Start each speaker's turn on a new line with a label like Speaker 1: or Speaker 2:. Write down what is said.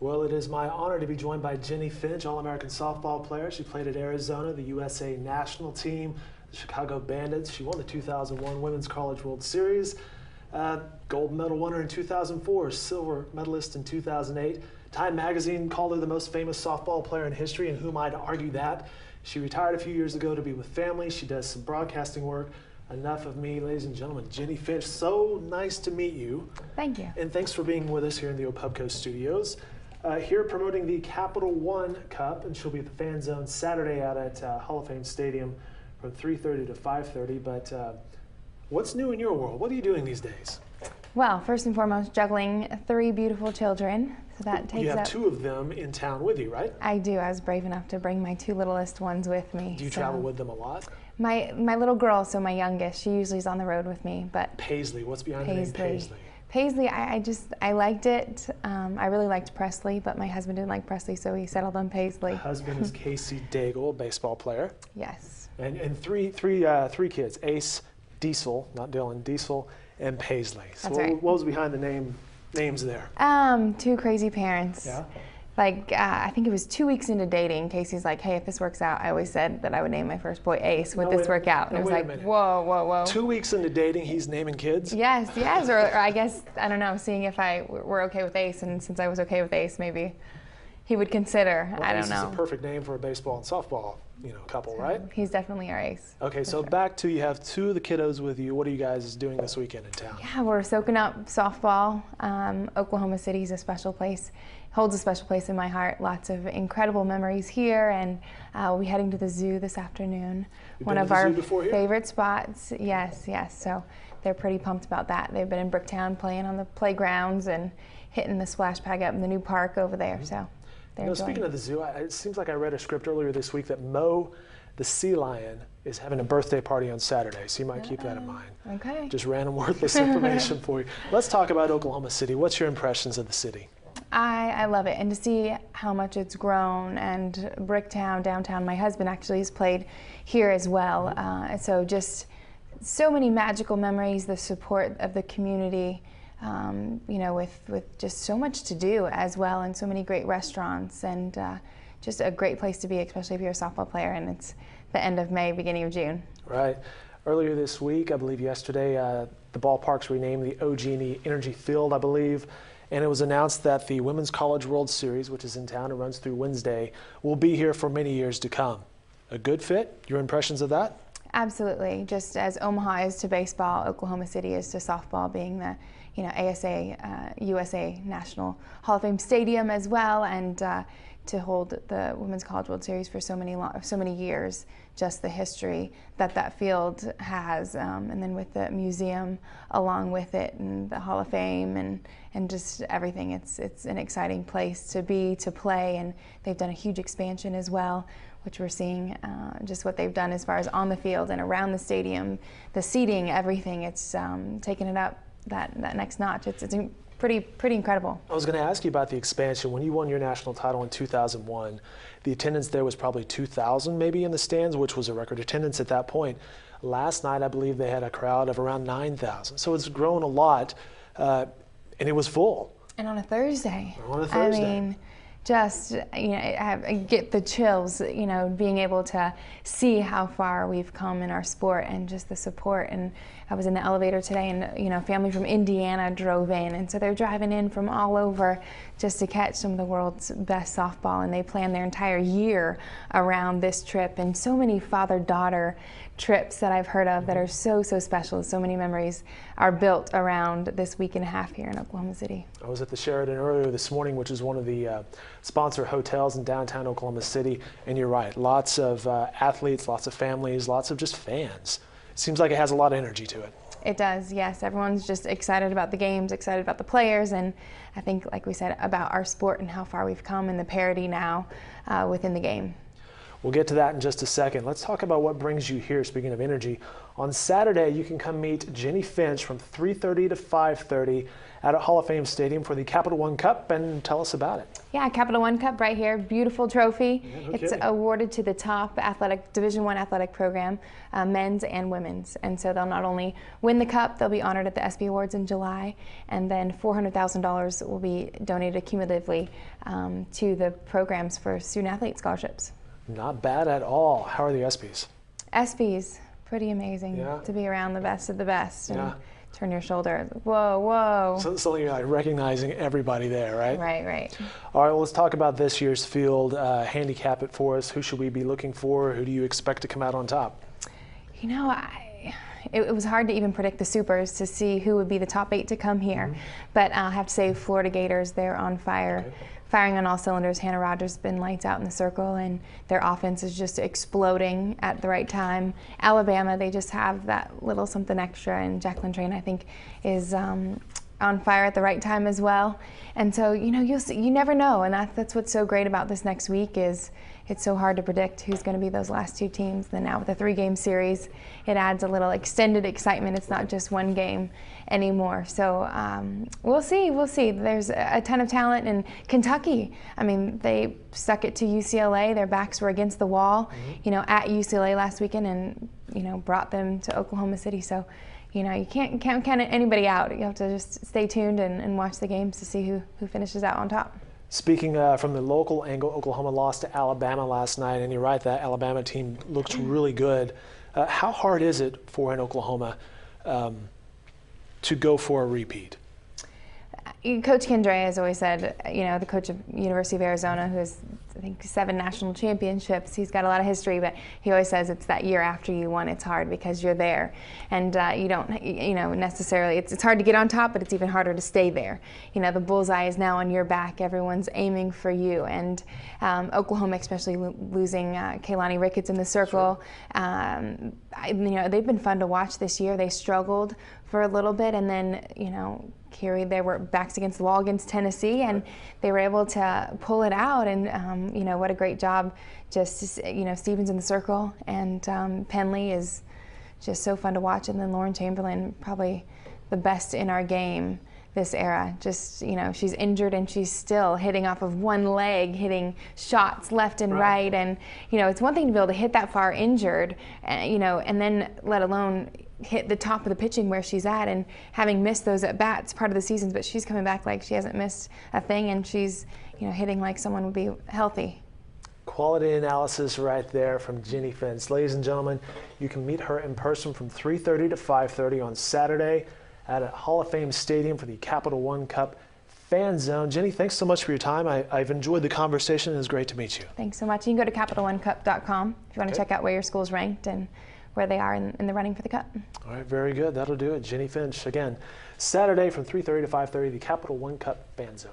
Speaker 1: Well, it is my honor to be joined by Jennie Finch, All-American softball player. She played at Arizona, the USA national team, the Chicago Bandits. She won the 2001 Women's College World Series, gold medal winner in 2004, silver medalist in 2008. Time magazine called her the most famous softball player in history, and who am I to argue that? She retired a few years ago to be with family. She does some broadcasting work. Enough of me, ladies and gentlemen. Jennie Finch, so nice to meet you.
Speaker 2: Thank you.
Speaker 1: And thanks for being with us here in the Opubco studios. Here promoting the Capital One Cup, and she'll be at the Fan Zone Saturday out at Hall of Fame Stadium from 3:30 to 5:30. But what's new in your world? What are you doing these days?
Speaker 2: Well, first and foremost, juggling 3 beautiful children. So that takes
Speaker 1: You have
Speaker 2: up
Speaker 1: 2 of them in town with you, right?
Speaker 2: I do. I was brave enough to bring my 2 littlest ones with me.
Speaker 1: Do you travel with them a lot?
Speaker 2: My little girl, so my youngest, she usually is on the road with me. But
Speaker 1: Paisley, what's behind the name Paisley?
Speaker 2: Paisley, I liked it. I really liked Presley, but my husband didn't like Presley, so he settled on Paisley.
Speaker 1: My husband is Casey Daigle, a baseball player.
Speaker 2: Yes.
Speaker 1: And three kids, Ace, Diesel, not Dylan, Diesel, and Paisley. So
Speaker 2: That's right.
Speaker 1: What was behind the names there?
Speaker 2: 2 crazy parents.
Speaker 1: Yeah.
Speaker 2: Like, I think it was 2 weeks into dating, Casey's like, hey, if this works out, I always said that I would name my first boy Ace. Would this work out? And it was like, whoa, whoa, whoa.
Speaker 1: 2 weeks into dating, he's naming kids?
Speaker 2: Yes, or I guess, I don't know, seeing if I were okay with Ace, and since I was okay with Ace, maybe he would consider.
Speaker 1: Well,
Speaker 2: I don't
Speaker 1: Ace
Speaker 2: know.
Speaker 1: is a perfect name for a baseball and softball, couple, right?
Speaker 2: He's definitely our Ace.
Speaker 1: Okay, so
Speaker 2: sure.
Speaker 1: back to, you have 2 of the kiddos with you. What are you guys doing this weekend in town?
Speaker 2: Yeah, we're soaking up softball. Oklahoma City is a special place, holds a special place in my heart. Lots of incredible memories here, and we'll be heading to the zoo this afternoon. One of our favorite spots. Yes. So they're pretty pumped about that. They've been in Bricktown playing on the playgrounds and hitting the splash pad up in the new park over there. So they're enjoying.
Speaker 1: Speaking of the zoo, it seems like I read a script earlier this week that Mo, the sea lion, is having a birthday party on Saturday, so you might keep that in mind.
Speaker 2: Okay.
Speaker 1: Just random worthless information for you. Let's talk about Oklahoma City. What's your impressions of the city?
Speaker 2: I love it, and to see how much it's grown, and Bricktown, downtown, my husband actually has played here as well, so just so many magical memories, the support of the community, with just so much to do as well, and so many great restaurants, and just a great place to be, especially if you're a softball player, and it's the end of May, beginning of June.
Speaker 1: Right. Earlier this week, I believe yesterday, the ballpark's renamed the OG&E Energy Field, I believe. And it was announced that the Women's College World Series, which is in town and runs through Wednesday, will be here for many years to come. A good fit? Your impressions of that?
Speaker 2: Absolutely. Just as Omaha is to baseball, Oklahoma City is to softball, being the ASA, USA National Hall of Fame Stadium as well, and to hold the Women's College World Series for so many years. Just the history that field has, and then with the museum along with it, and the Hall of Fame, and just everything. It's an exciting place to be, to play, and they've done a huge expansion as well, which we're seeing just what they've done as far as on the field and around the stadium, the seating, everything. It's taken it up that next notch. It's pretty incredible.
Speaker 1: I was going to ask you about the expansion. When you won your national title in 2001, the attendance there was probably 2,000 maybe in the stands, which was a record attendance at that point. Last night, I believe they had a crowd of around 9,000. So it's grown a lot, and it was full.
Speaker 2: And on a Thursday.
Speaker 1: On a Thursday.
Speaker 2: I mean, just, I get the chills, being able to see how far we've come in our sport, and just the support. And I was in the elevator today, and, family from Indiana drove in, and so they're driving in from all over just to catch some of the world's best softball, and they plan their entire year around this trip. And so many father-daughter trips that I've heard of that are so special. So many memories are built around this week and a half here in Oklahoma City.
Speaker 1: I was at the Sheraton earlier this morning, which is one of the sponsor hotels in downtown Oklahoma City, and you're right, lots of athletes, lots of families, lots of just fans. It seems like it has a lot of energy to it.
Speaker 2: It does, yes. Everyone's just excited about the games, excited about the players, and I think, like we said, about our sport and how far we've come and the parity now within the game.
Speaker 1: We'll get to that in just a second. Let's talk about what brings you here, speaking of energy. On Saturday, you can come meet Jennie Finch from 3:30 to 5:30 at Hall of Fame Stadium for the Capital One Cup, and tell us about it.
Speaker 2: Yeah, Capital One Cup right here, beautiful trophy.
Speaker 1: Yeah, no
Speaker 2: It's
Speaker 1: kidding.
Speaker 2: awarded to the top Division I athletic program, men's and women's. And so they'll not only win the cup, they'll be honored at the ESPY Awards in July, and then $400,000 will be donated cumulatively to the programs for student athlete scholarships.
Speaker 1: Not bad at all. How are the ESPYs?
Speaker 2: ESPYs, pretty amazing
Speaker 1: Yeah.
Speaker 2: to be around the best of the best and
Speaker 1: Yeah.
Speaker 2: turn your shoulder. Whoa, whoa.
Speaker 1: So you're like recognizing everybody there, right?
Speaker 2: Right.
Speaker 1: All right, well, let's talk about this year's field. Handicap it for us. Who should we be looking for? Who do you expect to come out on top?
Speaker 2: You know, it was hard to even predict the supers to see who would be the top 8 to come here. But I'll have to say Florida Gators, they're on fire.
Speaker 1: Okay.
Speaker 2: Firing on all cylinders. Hannah Rogers has been lights out in the circle, and their offense is just exploding at the right time. Alabama, they just have that little something extra, and Jacqueline Train, I think, is on fire at the right time as well. And so, you know, you never know, and that's what's so great about this next week is it's so hard to predict who's going to be those last 2 teams. Then now with the 3-game series, it adds a little extended excitement. It's not just one game anymore. So we'll see. There's a ton of talent in Kentucky. I mean, they stuck it to UCLA. Their backs were against the wall, you know, at UCLA last weekend, and you know, brought them to Oklahoma City. So, you know, you can't count anybody out. You have to just stay tuned and watch the games to see who finishes out on top.
Speaker 1: Speaking from the local angle, Oklahoma lost to Alabama last night, and you're right, that Alabama team looks really good. How hard is it for an Oklahoma to go for a repeat?
Speaker 2: Coach Kendra has always said, you know, the coach of University of Arizona, who has, I think, 7 national championships. He's got a lot of history, but he always says it's that year after you won, it's hard because you're there. And you don't, you know, necessarily, it's hard to get on top, but it's even harder to stay there. You know, the bullseye is now on your back. Everyone's aiming for you. And Oklahoma, especially losing Kaylani Ricketts in the circle, you know, they've been fun to watch this year. They struggled for a little bit, and then, you know, carried their backs against the wall against Tennessee, and they were able to pull it out. And you know, what a great job! Just, you know, Stevens in the circle, and Penley is just so fun to watch. And then Lauren Chamberlain, probably the best in our game this era. Just, you know, she's injured and she's still hitting off of one leg, hitting shots left and right. And you know, it's one thing to be able to hit that far injured, you know, and then let alone hit the top of the pitching where she's at, and having missed those at bats part of the seasons, but she's coming back like she hasn't missed a thing, and she's, you know, hitting like someone would be healthy.
Speaker 1: Quality analysis right there from Jennie Finch. Ladies and gentlemen, you can meet her in person from 3:30 to 5:30 on Saturday at a Hall of Fame Stadium for the Capital One Cup Fan Zone. Jennie, thanks so much for your time. I've enjoyed the conversation. It was great to meet you.
Speaker 2: Thanks so much. You can go to CapitalOneCup.com if you want to check out where your school's ranked and where they are in the running for the Cup.
Speaker 1: All right, very good. That'll do it. Jennie Finch, again, Saturday from 3:30 to 5:30, the Capital One Cup Fan Zone.